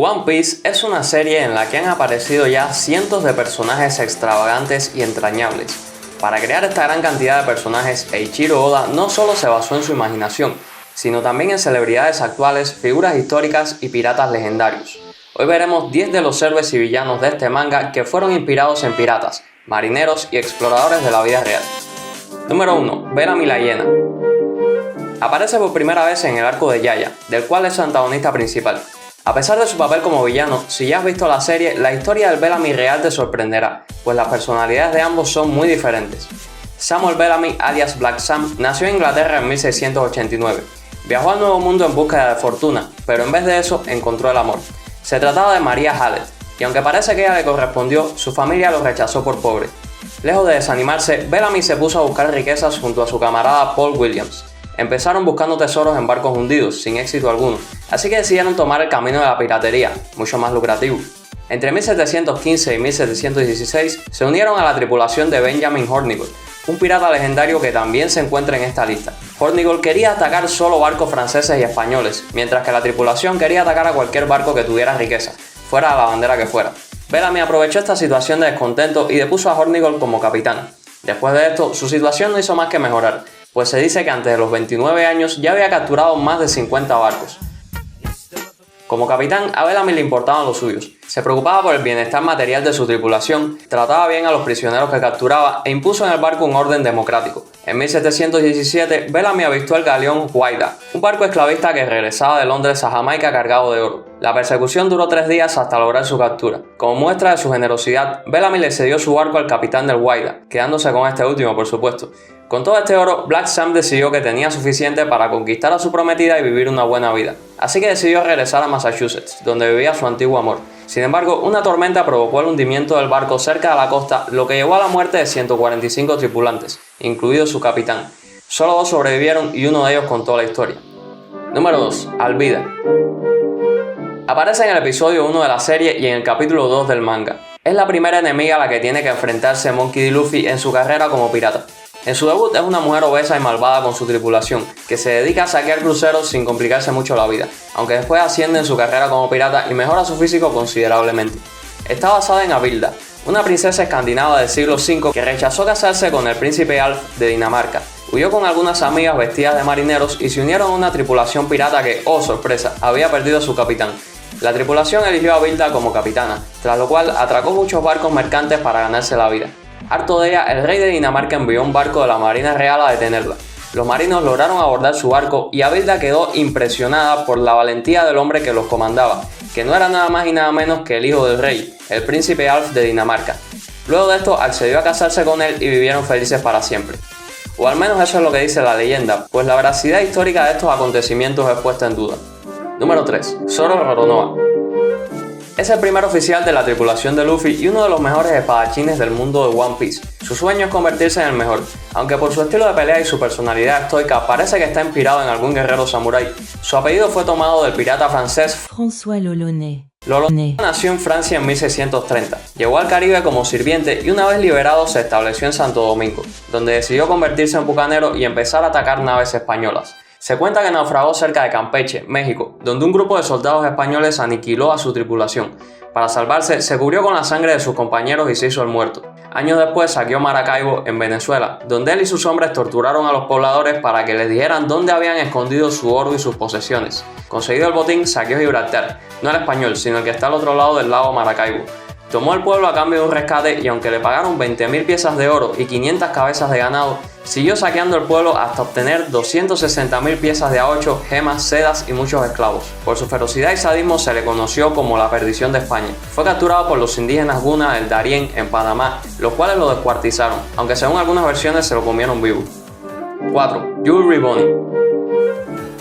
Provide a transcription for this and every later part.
One Piece es una serie en la que han aparecido ya cientos de personajes extravagantes y entrañables. Para crear esta gran cantidad de personajes, Eiichiro Oda no solo se basó en su imaginación, sino también en celebridades actuales, figuras históricas y piratas legendarios. Hoy veremos 10 de los héroes y villanos de este manga que fueron inspirados en piratas, marineros y exploradores de la vida real. Número 1. Bellamy la hiena. Aparece por primera vez en el arco de Yaya, del cual es su antagonista principal. A pesar de su papel como villano, si ya has visto la serie, la historia del Bellamy real te sorprenderá, pues las personalidades de ambos son muy diferentes. Samuel Bellamy, alias Black Sam, nació en Inglaterra en 1689. Viajó al Nuevo Mundo en búsqueda de fortuna, pero en vez de eso encontró el amor. Se trataba de Maria Hallett, y aunque parece que ella le correspondió, su familia lo rechazó por pobre. Lejos de desanimarse, Bellamy se puso a buscar riquezas junto a su camarada Paul Williams. Empezaron buscando tesoros en barcos hundidos, sin éxito alguno, así que decidieron tomar el camino de la piratería, mucho más lucrativo. Entre 1715 y 1716 se unieron a la tripulación de Benjamin Hornigold, un pirata legendario que también se encuentra en esta lista. Hornigold quería atacar solo barcos franceses y españoles, mientras que la tripulación quería atacar a cualquier barco que tuviera riqueza, fuera la bandera que fuera. Bellamy aprovechó esta situación de descontento y depuso a Hornigold como capitán. Después de esto, su situación no hizo más que mejorar, pues se dice que antes de los 29 años ya había capturado más de 50 barcos. Como capitán, a Bellamy le importaban los suyos. Se preocupaba por el bienestar material de su tripulación, trataba bien a los prisioneros que capturaba e impuso en el barco un orden democrático. En 1717, Bellamy avistó el galeón Whydah, un barco esclavista que regresaba de Londres a Jamaica cargado de oro. La persecución duró 3 días hasta lograr su captura. Como muestra de su generosidad, Bellamy le cedió su barco al capitán del Whydah, quedándose con este último, por supuesto. Con todo este oro, Black Sam decidió que tenía suficiente para conquistar a su prometida y vivir una buena vida. Así que decidió regresar a Massachusetts, donde vivía su antiguo amor. Sin embargo, una tormenta provocó el hundimiento del barco cerca de la costa, lo que llevó a la muerte de 145 tripulantes, incluido su capitán. Solo 2 sobrevivieron y uno de ellos contó la historia. Número 2. Alvida. Aparece en el episodio 1 de la serie y en el capítulo 2 del manga. Es la primera enemiga a la que tiene que enfrentarse Monkey D. Luffy en su carrera como pirata. En su debut es una mujer obesa y malvada con su tripulación, que se dedica a saquear cruceros sin complicarse mucho la vida, aunque después asciende en su carrera como pirata y mejora su físico considerablemente. Está basada en Avilda, una princesa escandinava del siglo V que rechazó casarse con el príncipe Alf de Dinamarca. Huyó con algunas amigas vestidas de marineros y se unieron a una tripulación pirata que, oh sorpresa, había perdido a su capitán. La tripulación eligió a Avilda como capitana, tras lo cual atracó muchos barcos mercantes para ganarse la vida. Harto de ella, el rey de Dinamarca envió un barco de la Marina Real a detenerla. Los marinos lograron abordar su barco y Avilda quedó impresionada por la valentía del hombre que los comandaba, que no era nada más y nada menos que el hijo del rey, el príncipe Alf de Dinamarca. Luego de esto, accedió a casarse con él y vivieron felices para siempre. O al menos eso es lo que dice la leyenda, pues la veracidad histórica de estos acontecimientos es puesta en duda. Número 3. Zoro Roronoa. Es el primer oficial de la tripulación de Luffy y uno de los mejores espadachines del mundo de One Piece. Su sueño es convertirse en el mejor, aunque por su estilo de pelea y su personalidad estoica parece que está inspirado en algún guerrero samurái. Su apellido fue tomado del pirata francés François L'Olonnais. L'Olonnais nació en Francia en 1630. Llegó al Caribe como sirviente y una vez liberado se estableció en Santo Domingo, donde decidió convertirse en bucanero y empezar a atacar naves españolas. Se cuenta que naufragó cerca de Campeche, México, donde un grupo de soldados españoles aniquiló a su tripulación. Para salvarse, se cubrió con la sangre de sus compañeros y se hizo el muerto. Años después saqueó Maracaibo, en Venezuela, donde él y sus hombres torturaron a los pobladores para que les dijeran dónde habían escondido su oro y sus posesiones. Conseguido el botín, saqueó Gibraltar, no el español, sino el que está al otro lado del lago Maracaibo. Tomó el pueblo a cambio de un rescate y aunque le pagaron 20.000 piezas de oro y 500 cabezas de ganado, siguió saqueando el pueblo hasta obtener 260.000 piezas de A8, gemas, sedas y muchos esclavos. Por su ferocidad y sadismo se le conoció como la perdición de España. Fue capturado por los indígenas Guna del Darién en Panamá, los cuales lo descuartizaron, aunque según algunas versiones se lo comieron vivo. 4. Yuri Riboni.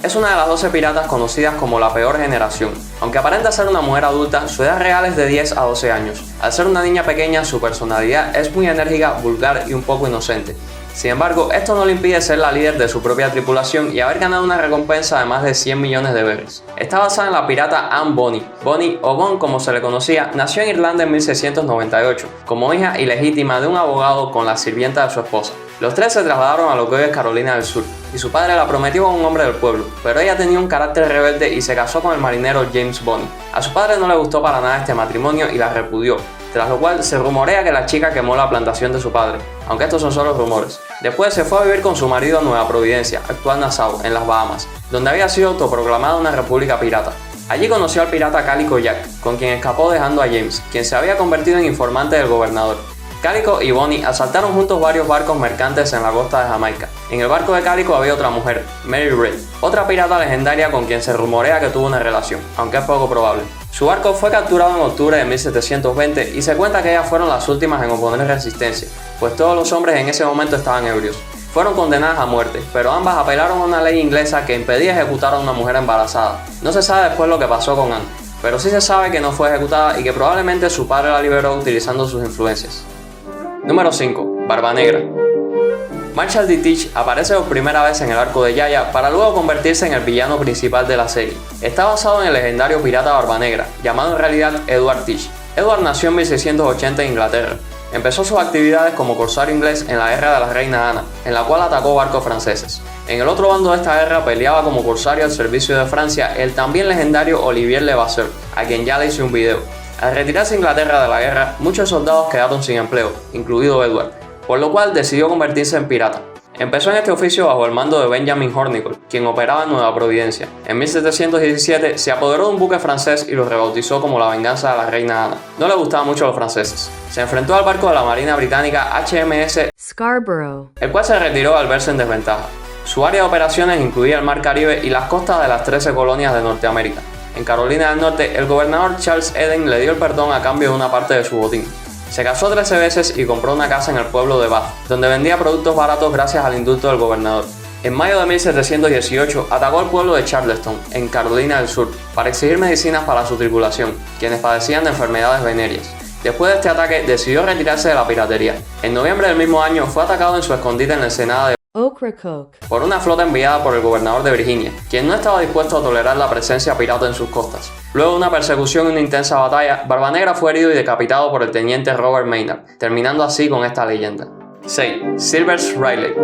Es una de las 12 piratas conocidas como la peor generación. Aunque aparenta ser una mujer adulta, su edad real es de 10 a 12 años. Al ser una niña pequeña, su personalidad es muy enérgica, vulgar y un poco inocente. Sin embargo, esto no le impide ser la líder de su propia tripulación y haber ganado una recompensa de más de 100 millones de berries. Está basada en la pirata Anne Bonny. Bonny, o Bon como se le conocía, nació en Irlanda en 1698, como hija ilegítima de un abogado con la sirvienta de su esposa. Los tres se trasladaron a lo que hoy es Carolina del Sur. y su padre la prometió a un hombre del pueblo, pero ella tenía un carácter rebelde y se casó con el marinero James Bonney. A su padre no le gustó para nada este matrimonio y la repudió, tras lo cual se rumorea que la chica quemó la plantación de su padre, aunque estos son solo rumores. Después se fue a vivir con su marido a Nueva Providencia, actual Nassau, en las Bahamas, donde había sido autoproclamada una república pirata. Allí conoció al pirata Calico Jack, con quien escapó dejando a James, quien se había convertido en informante del gobernador. Calico y Bonney asaltaron juntos varios barcos mercantes en la costa de Jamaica. En el barco de Calico había otra mujer, Mary Red, otra pirata legendaria con quien se rumorea que tuvo una relación, aunque es poco probable. Su barco fue capturado en octubre de 1720 y se cuenta que ellas fueron las últimas en oponer resistencia, pues todos los hombres en ese momento estaban ebrios. Fueron condenadas a muerte, pero ambas apelaron a una ley inglesa que impedía ejecutar a una mujer embarazada. No se sabe después lo que pasó con Anne, pero sí se sabe que no fue ejecutada y que probablemente su padre la liberó utilizando sus influencias. Número 5. Barba Negra. Marshall D. Teach aparece por primera vez en el arco de Yaya para luego convertirse en el villano principal de la serie. Está basado en el legendario pirata Barba Negra, llamado en realidad Edward Teach. Edward nació en 1680 en Inglaterra. Empezó sus actividades como corsario inglés en la guerra de la reina Ana, en la cual atacó barcos franceses. En el otro bando de esta guerra peleaba como corsario al servicio de Francia el también legendario Olivier Levasseur, a quien ya le hice un video. Al retirarse a Inglaterra de la guerra, muchos soldados quedaron sin empleo, incluido Edward, por lo cual decidió convertirse en pirata. Empezó en este oficio bajo el mando de Benjamin Hornicoll, quien operaba en Nueva Providencia. En 1717 se apoderó de un buque francés y lo rebautizó como la venganza de la reina Ana. No le gustaban mucho los franceses. Se enfrentó al barco de la Marina Británica HMS Scarborough, el cual se retiró al verse en desventaja. Su área de operaciones incluía el Mar Caribe y las costas de las 13 colonias de Norteamérica. En Carolina del Norte, el gobernador Charles Eden le dio el perdón a cambio de una parte de su botín. Se casó 13 veces y compró una casa en el pueblo de Bath, donde vendía productos baratos gracias al indulto del gobernador. En mayo de 1718 atacó al pueblo de Charleston, en Carolina del Sur, para exigir medicinas para su tripulación, quienes padecían de enfermedades venéreas. Después de este ataque, decidió retirarse de la piratería. En noviembre del mismo año fue atacado en su escondite en la ensenada de Ocracoke por una flota enviada por el gobernador de Virginia, quien no estaba dispuesto a tolerar la presencia pirata en sus costas. Luego de una persecución y una intensa batalla, Barba Negra fue herido y decapitado por el teniente Robert Maynard, terminando así con esta leyenda. 6. Silvers Riley.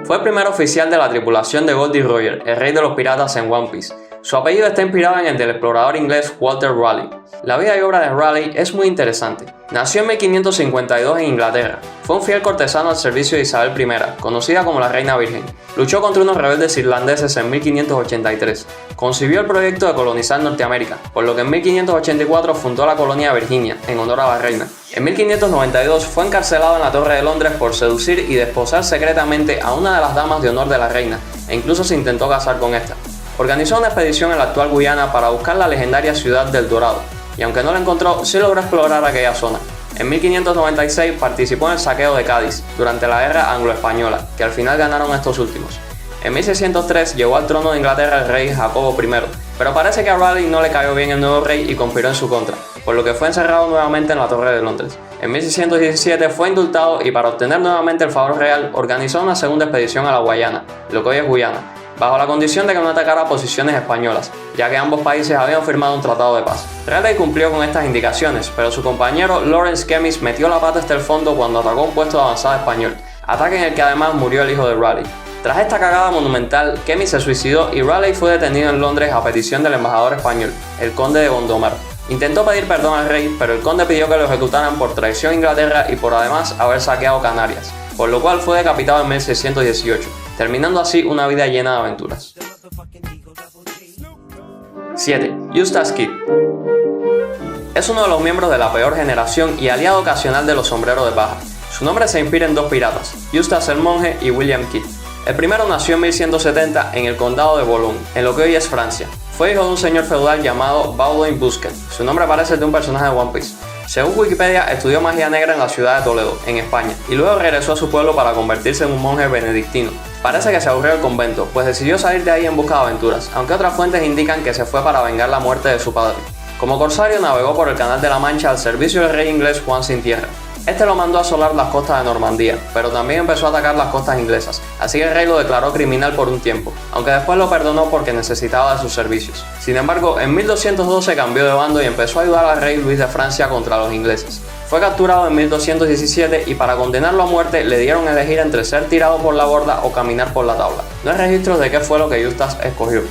Fue el primer oficial de la tripulación de Goldie Roger, el rey de los piratas en One Piece. Su apellido está inspirado en el del explorador inglés Walter Raleigh. La vida y obra de Raleigh es muy interesante. Nació en 1552 en Inglaterra. Fue un fiel cortesano al servicio de Isabel I, conocida como la Reina Virgen. Luchó contra unos rebeldes irlandeses en 1583. Concibió el proyecto de colonizar Norteamérica, por lo que en 1584 fundó la colonia de Virginia, en honor a la reina. En 1592 fue encarcelado en la Torre de Londres por seducir y desposar secretamente a una de las damas de honor de la reina, e incluso se intentó casar con esta. Organizó una expedición en la actual Guyana para buscar la legendaria ciudad del Dorado, y aunque no la encontró, sí logró explorar aquella zona. En 1596 participó en el saqueo de Cádiz, durante la guerra anglo-española, que al final ganaron estos últimos. En 1603 llegó al trono de Inglaterra el rey Jacobo I, pero parece que a Raleigh no le cayó bien el nuevo rey y conspiró en su contra, por lo que fue encerrado nuevamente en la Torre de Londres. En 1617 fue indultado y para obtener nuevamente el favor real organizó una segunda expedición a la Guayana, lo que hoy es Guyana, bajo la condición de que no atacara posiciones españolas, ya que ambos países habían firmado un tratado de paz. Raleigh cumplió con estas indicaciones, pero su compañero Lawrence Keymis metió la pata hasta el fondo cuando atacó un puesto de avanzada español, ataque en el que además murió el hijo de Raleigh. Tras esta cagada monumental, Keymis se suicidó y Raleigh fue detenido en Londres a petición del embajador español, el conde de Gondomar. Intentó pedir perdón al rey, pero el conde pidió que lo ejecutaran por traición a Inglaterra y por además haber saqueado Canarias, por lo cual fue decapitado en 1618, terminando así una vida llena de aventuras. 7. Eustace Kidd. Es uno de los miembros de la peor generación y aliado ocasional de los sombreros de paja. Su nombre se inspira en dos piratas, Eustace el monje y William Kidd. El primero nació en 1170 en el condado de Boulogne, en lo que hoy es Francia. Fue hijo de un señor feudal llamado Baudouin Busquet. Su nombre parece el de un personaje de One Piece. Según Wikipedia, estudió magia negra en la ciudad de Toledo, en España, y luego regresó a su pueblo para convertirse en un monje benedictino. Parece que se aburrió del convento, pues decidió salir de ahí en busca de aventuras, aunque otras fuentes indican que se fue para vengar la muerte de su padre. Como corsario navegó por el Canal de la Mancha al servicio del rey inglés Juan Sin Tierra. Este lo mandó a asolar las costas de Normandía, pero también empezó a atacar las costas inglesas, así que el rey lo declaró criminal por un tiempo, aunque después lo perdonó porque necesitaba de sus servicios. Sin embargo, en 1212 cambió de bando y empezó a ayudar al rey Luis de Francia contra los ingleses. Fue capturado en 1217 y para condenarlo a muerte le dieron a elegir entre ser tirado por la borda o caminar por la tabla. No hay registros de qué fue lo que Eustace escogió.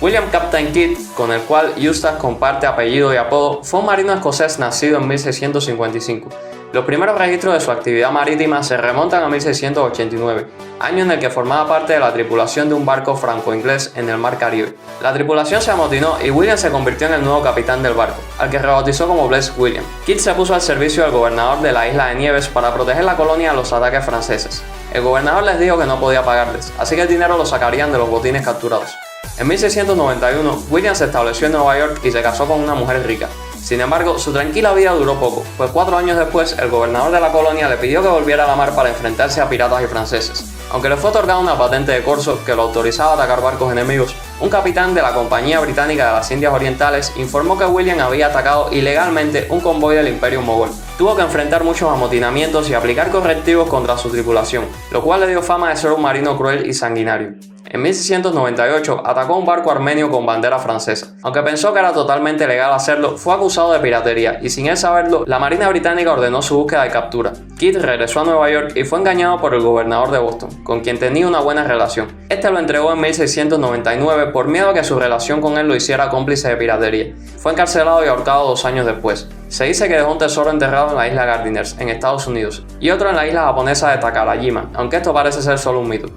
William Captain Kidd, con el cual Eustace comparte apellido y apodo, fue un marino escocés nacido en 1655. Los primeros registros de su actividad marítima se remontan a 1689, año en el que formaba parte de la tripulación de un barco franco-inglés en el Mar Caribe. La tripulación se amotinó y William se convirtió en el nuevo capitán del barco, al que rebautizó como Blessed William. Kidd se puso al servicio del gobernador de la isla de Nieves para proteger la colonia de los ataques franceses. El gobernador les dijo que no podía pagarles, así que el dinero lo sacarían de los botines capturados. En 1691, William se estableció en Nueva York y se casó con una mujer rica. Sin embargo, su tranquila vida duró poco, pues 4 años después, el gobernador de la colonia le pidió que volviera a la mar para enfrentarse a piratas y franceses. Aunque le fue otorgada una patente de corso que lo autorizaba a atacar barcos enemigos, un capitán de la Compañía Británica de las Indias Orientales informó que William había atacado ilegalmente un convoy del Imperio Mogol. Tuvo que enfrentar muchos amotinamientos y aplicar correctivos contra su tripulación, lo cual le dio fama de ser un marino cruel y sanguinario. En 1698 atacó un barco armenio con bandera francesa. Aunque pensó que era totalmente legal hacerlo, fue acusado de piratería y sin él saberlo, la Marina Británica ordenó su búsqueda y captura. Kidd regresó a Nueva York y fue engañado por el gobernador de Boston, con quien tenía una buena relación. Este lo entregó en 1699 por miedo a que su relación con él lo hiciera cómplice de piratería. Fue encarcelado y ahorcado 2 años después. Se dice que dejó un tesoro enterrado en la isla Gardiners, en Estados Unidos, y otro en la isla japonesa de Takarajima, aunque esto parece ser solo un mito.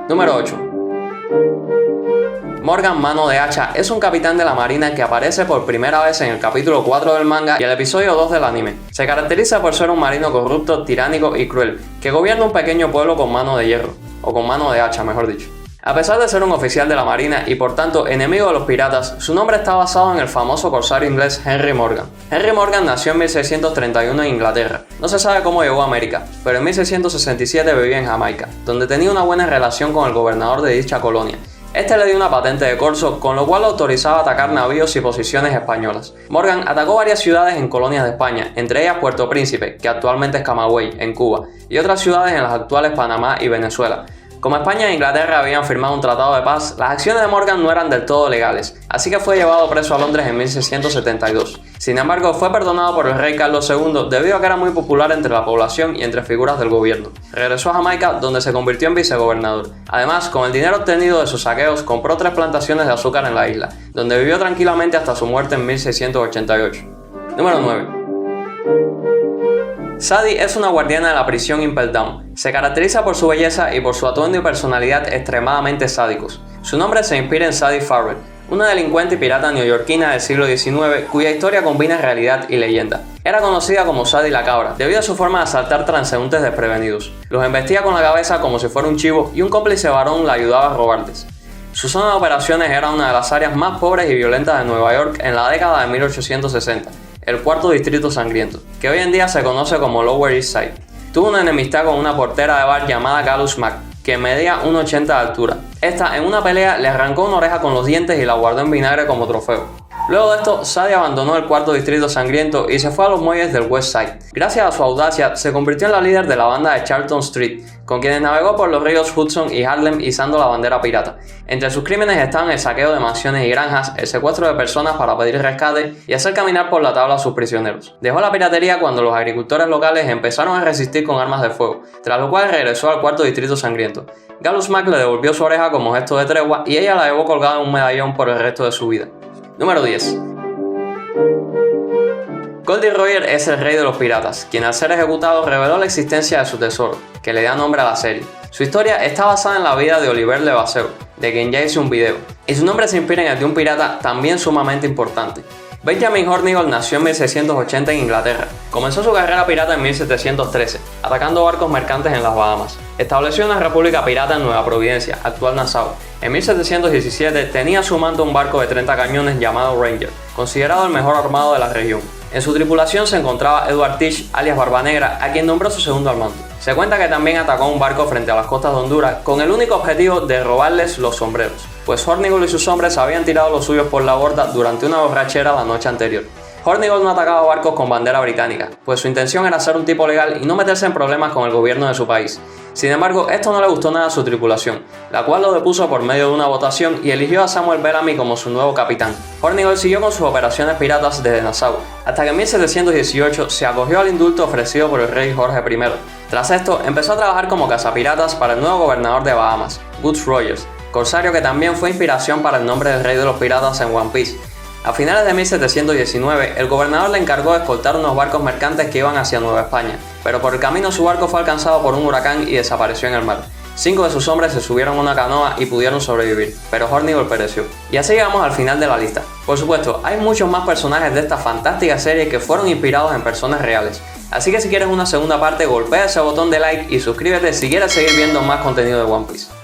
Número 8. Morgan Mano de Hacha es un capitán de la marina que aparece por primera vez en el capítulo 4 del manga y el episodio 2 del anime. Se caracteriza por ser un marino corrupto, tiránico y cruel, que gobierna un pequeño pueblo con mano de hierro, o con mano de hacha mejor dicho. A pesar de ser un oficial de la marina y por tanto enemigo de los piratas, su nombre está basado en el famoso corsario inglés Henry Morgan. Henry Morgan nació en 1631 en Inglaterra. No se sabe cómo llegó a América, pero en 1667 vivía en Jamaica, donde tenía una buena relación con el gobernador de dicha colonia. Este le dio una patente de corso, con lo cual lo autorizaba a atacar navíos y posiciones españolas. Morgan atacó varias ciudades en colonias de España, entre ellas Puerto Príncipe, que actualmente es Camagüey, en Cuba, y otras ciudades en las actuales Panamá y Venezuela. Como España e Inglaterra habían firmado un tratado de paz, las acciones de Morgan no eran del todo legales, así que fue llevado preso a Londres en 1672. Sin embargo, fue perdonado por el rey Carlos II debido a que era muy popular entre la población y entre figuras del gobierno. Regresó a Jamaica, donde se convirtió en vicegobernador. Además, con el dinero obtenido de sus saqueos, compró 3 plantaciones de azúcar en la isla, donde vivió tranquilamente hasta su muerte en 1688. Número 9. Sadie es una guardiana de la prisión Impel Down. Se caracteriza por su belleza y por su atuendo y personalidad extremadamente sádicos. Su nombre se inspira en Sadie Farrell, una delincuente y pirata neoyorquina del siglo XIX cuya historia combina realidad y leyenda. Era conocida como Sadie la Cabra, debido a su forma de asaltar transeúntes desprevenidos. Los embestía con la cabeza como si fuera un chivo y un cómplice varón la ayudaba a robarles. Su zona de operaciones era una de las áreas más pobres y violentas de Nueva York en la década de 1860. El cuarto distrito sangriento, que hoy en día se conoce como Lower East Side. Tuvo una enemistad con una portera de bar llamada Gallus Mac, que medía 1,80 de altura. Esta, en una pelea, le arrancó una oreja con los dientes y la guardó en vinagre como trofeo. Luego de esto, Sadie abandonó el cuarto distrito sangriento y se fue a los muelles del West Side. Gracias a su audacia, se convirtió en la líder de la banda de Charlton Street, con quienes navegó por los ríos Hudson y Harlem izando la bandera pirata. Entre sus crímenes estaban el saqueo de mansiones y granjas, el secuestro de personas para pedir rescate y hacer caminar por la tabla a sus prisioneros. Dejó la piratería cuando los agricultores locales empezaron a resistir con armas de fuego, tras lo cual regresó al cuarto distrito sangriento. Gallus Mac le devolvió su oreja como gesto de tregua y ella la llevó colgada en un medallón por el resto de su vida. Número 10. Goldie Roger es el rey de los piratas, quien al ser ejecutado reveló la existencia de su tesoro, que le da nombre a la serie. Su historia está basada en la vida de Oliver Levasseur, de quien ya hice un video, y su nombre se inspira en el de un pirata también sumamente importante. Benjamin Hornigold nació en 1680 en Inglaterra. Comenzó su carrera pirata en 1713, atacando barcos mercantes en las Bahamas. Estableció una república pirata en Nueva Providencia, actual Nassau. En 1717 tenía a su mando un barco de 30 cañones llamado Ranger, considerado el mejor armado de la región. En su tripulación se encontraba Edward Teach, alias Barba Negra, a quien nombró su segundo al mando. Se cuenta que también atacó un barco frente a las costas de Honduras con el único objetivo de robarles los sombreros, pues Hornigold y sus hombres habían tirado los suyos por la borda durante una borrachera la noche anterior. Hornigold no atacaba barcos con bandera británica, pues su intención era ser un tipo legal y no meterse en problemas con el gobierno de su país. Sin embargo, esto no le gustó nada a su tripulación, la cual lo depuso por medio de una votación y eligió a Samuel Bellamy como su nuevo capitán. Hornigold siguió con sus operaciones piratas desde Nassau, hasta que en 1718 se acogió al indulto ofrecido por el rey Jorge I. Tras esto, empezó a trabajar como cazapiratas para el nuevo gobernador de Bahamas, Woodes Rogers, corsario que también fue inspiración para el nombre del rey de los piratas en One Piece. A finales de 1719, el gobernador le encargó de escoltar unos barcos mercantes que iban hacia Nueva España, pero por el camino su barco fue alcanzado por un huracán y desapareció en el mar. 5 de sus hombres se subieron a una canoa y pudieron sobrevivir, pero Hornigold pereció. Y así llegamos al final de la lista. Por supuesto, hay muchos más personajes de esta fantástica serie que fueron inspirados en personas reales. Así que si quieres una segunda parte, golpea ese botón de like y suscríbete si quieres seguir viendo más contenido de One Piece.